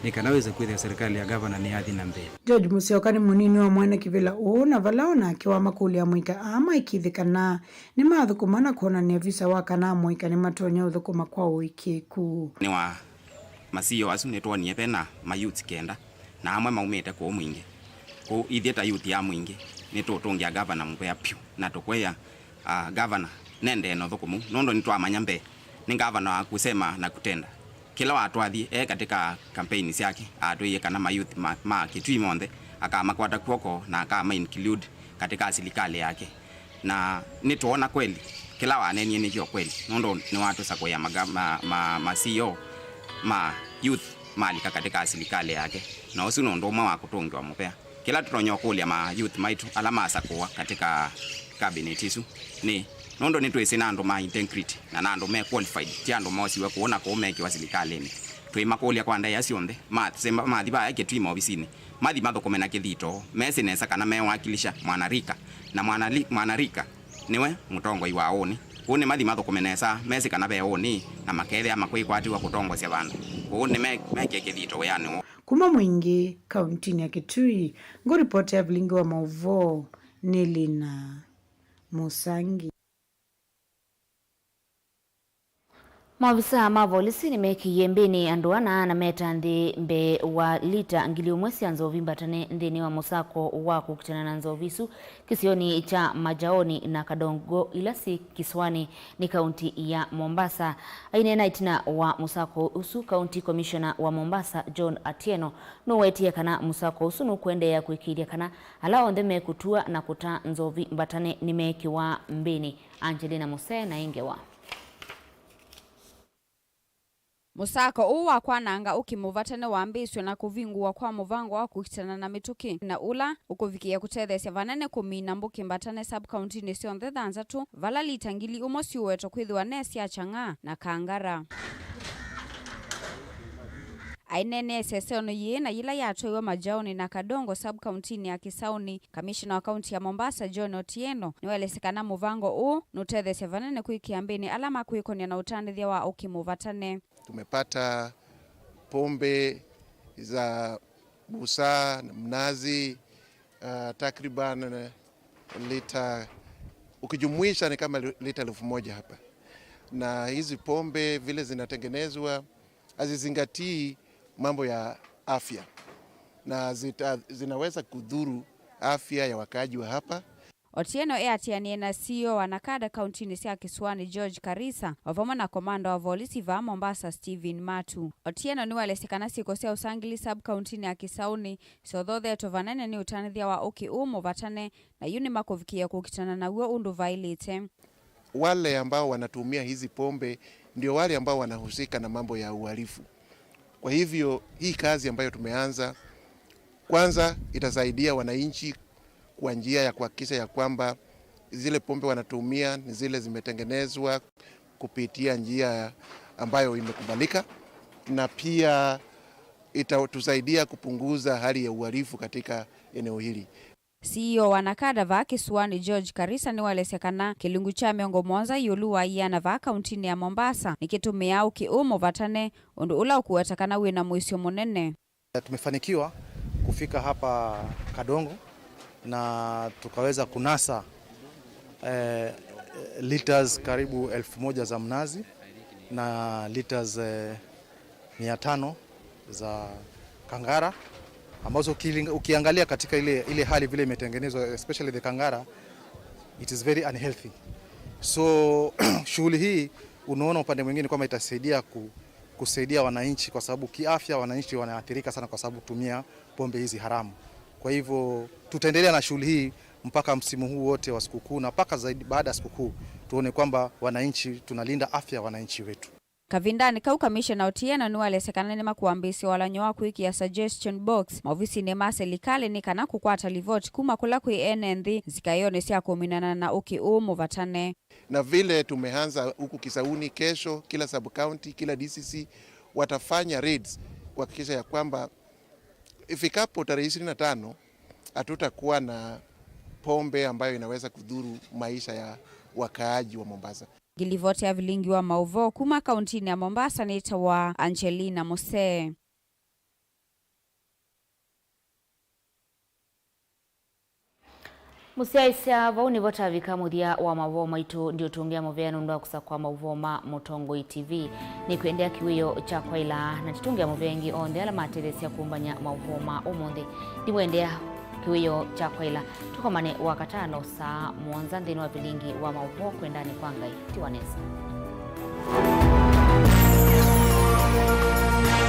nikanaweza kwithia serikali ya governor ni yathi na mbe. George Musyoka ni munini wa mwene kivila na valaona akiwa makuli ya mwika ama ikithikana ni mathukumana kuona ni visa wakana mwika ni matonya uthukuma kwa uikiku ni wa masio asu nitwonie pena mayuthi kenda na amwe maumite kwa mwingi ku ithieta youth ya mwingi nitutungia governor mupea pyu na tukweya governor nende no thukumu nondo nitwamanya mbe ni governor wa kusema na kutenda kila watu athi katika campaign yake atwiye kana mayuth ma Kitui monde akamakwata kwoko na akama include katika serikali yake na nituona kweli kila wanenie ni kweli nondo ni watu sakoya ma CEO ma youth malika katika serikali yake na usi nondo wa kutungiwa mupea kila tutonyo kulia ma youth maitu alama sakoa katika cabinet isu ni nondo nitwese na ndo ma integrity na nando me qualified tiando mosi wa kuona ko me kiwa serikali ni twima kulia kwa ndaya sionde ma semba ma diba yake twima obisini mathi mathokome na kithito mesi nesa kana me wakilisha mwanarika na mwanarika niwe mutongo iwa oni une mathi mathokome nesa mesi kana be oni na makethe ama kwikwati wa kutongo cia bandu une me kithito yani kuma mwingi kauntini ya Kitui ngo report ya Vilingi wa Mauvoo ni Lina Musangi. Maofisa ma polisi ni meki yembeni anduana na meta mbe wa lita ngili umwesi ya nzovi mbatane ndeni wa musako wa kukutana na nzovisu kisioni cha Majaoni na Kadongo ilasi kiswani ni kaunti ya Mombasa. Ainena itina wa musako usu kaunti commissioner wa Mombasa John Atieno nuwetia kana musako usu nukuende ya kuikidia kana alao ndeme kutua na kuta nzovi mbatane ni meki wa mbeni. Angelina Muse na Ingewa. Musako uwa kwa nanga ukimuvatane wambiswe na kuvingua kwa muvango wa kukitana na mituki na ula ukuvikia kutethesia vanene kumina mbuki mbatane sub-county nisionthe thanzatu vala litangili umosi uweto kwithiwa nesi ya changa na kangara. ainene seseono yena yila yatoiwa majaoni na Kadongo sub-countini ya Kisauni. Kamishna wa kaunti ya Mombasa John Otieno niwelesekana muvango u nuthethe sevanene kuikiambini alama kuikonia na utanithia wa ukimuvatane. Tumepata pombe za busaa na mnazi takriban lita, ukijumuisha ni kama lita 1000 hapa. Na hizi pombe vile zinatengenezwa hazizingatii mambo ya afya na zinaweza kudhuru afya ya wakaaji wa hapa. Otieno atianie na CEO wa Nakada kauntini cia Kisuani George Karisa wavamo na komanda wa volisi va Mombasa Stephen Matu. Otieno niwelesekana sikosea usangili sub kauntini ya Kisauni sothothe tovanene ni utanithia wa uki umo vatane na yuni makovikia kukitana na uo undu vailite. Wale ambao wanatumia hizi pombe ndio wale ambao wanahusika na mambo ya uhalifu. Kwa hivyo hii kazi ambayo tumeanza kwanza itasaidia wananchi kwa njia ya kuhakikisha ya kwamba zile pombe wanatumia ni zile zimetengenezwa kupitia njia ambayo imekubalika, na pia itatusaidia kupunguza hali ya uhalifu katika eneo hili. CEO wa Nakada va Kisuani George Karisa niwelesekana kilungu cha miongo mwanza yuluwa yana va kauntini ya Mombasa nikitumia ukiumo vatane undu ula ukuwetakana wina mwisio munene. Tumefanikiwa kufika hapa Kadongo na tukaweza kunasa liters karibu 1000 za mnazi na liters 500 za kangara ambazo ukiangalia katika ile hali vile imetengenezwa, especially the kangara, it is very unhealthy. So shughuli hii unaona upande mwingine kwamba itasaidia kusaidia wananchi, kwa sababu kiafya wananchi wanaathirika sana kwa sababu kutumia pombe hizi haramu. Kwa hivyo tutaendelea na shughuli hii mpaka msimu huu wote wa sikukuu na mpaka zaidi baada ya sikukuu tuone kwamba wananchi tunalinda afya wananchi wetu. Kavindani kau kamishna Otieno niwelesekana ni makuambisi walanyoa kuikia suggestion box maofisi ni maserikali ni kana kukwata livoti kuma kula kui NND zikayone sia kuminana na uki umu vatane. Na vile tumeanza huku Kisauni, kesho kila sub county, kila DCC watafanya raids kuhakikisha ya kwamba ifikapo tarehe 25 hatutakuwa na pombe ambayo inaweza kudhuru maisha ya wakaaji wa Mombasa. Gilivoti ya Vilingi wa Mauvoo kuma kauntini ya Mombasa ni tawa Angelina Mose. Musiaisa vauni votavika muthia wa Mauvoo maitu ndio tuongea muveano ndo kusakwa Mauvoo ma Mutongo TV ni kuendea kiwiyo cha kwaila na titungia muvengi onde ala materesia kumbanya Mauvoo ma umuthi ndiwendea kiwiyo cha kwaila tukomane wakatano saa mwanza ndeni wa Vilingi wa Mauvoo kwendani kwa ngai tiwanesa.